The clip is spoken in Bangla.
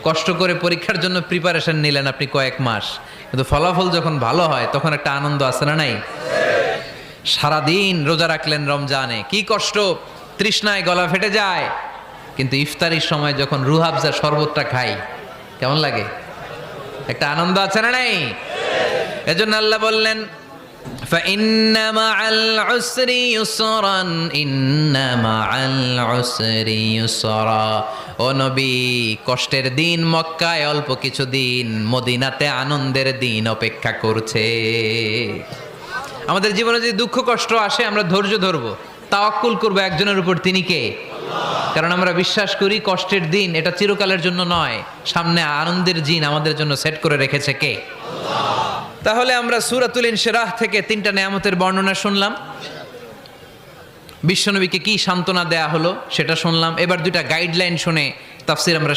কষ্ট করে পরীক্ষার জন্য প্রিপারেশন নিলেন আপনি কয়েক মাস, কিন্তু ফলাফল যখন ভালো হয় তখন একটা আনন্দ আছে না নাই? সারাদিন রোজা রাখলেন রমজানে, কি কষ্ট, তৃষ্ণায় গলা ফেটে যায়, কিন্তু ইফতারির সময় যখন রুহ আফজা শরবতটা খাই কেমন লাগে? একটা আনন্দ আছে না নাই? এজন্য আল্লাহ বললেন فإن مع العسر يسرا إن مع العسر يسرا ও নবী, কষ্টের দিন মক্কায় অল্প কিছু দিন, মদিনাতে আনন্দের দিন অপেক্ষা করছে। আমাদের জীবনে যদি দুঃখ কষ্ট আসে আমরা ধৈর্য ধরবো, তাওয়াক্কুল করবো একজনের উপর, তিনি কে? কারণ আমরা বিশ্বাস করি কষ্টের দিন এটা চিরকালের জন্য নয়, সামনে আনন্দের দিন আমাদের জন্য সেট করে রেখেছে কে? তাহলে আমরা সূরাতুল ইনশিরাহ থেকে 3টা নেয়ামতের বর্ণনা শুনলাম, বিশ্বনবীকে কি সান্ত্বনা দেয়া হলো সেটা শুনলাম। এবার 2টা গাইডলাইন শুনে তাফসীর আমরা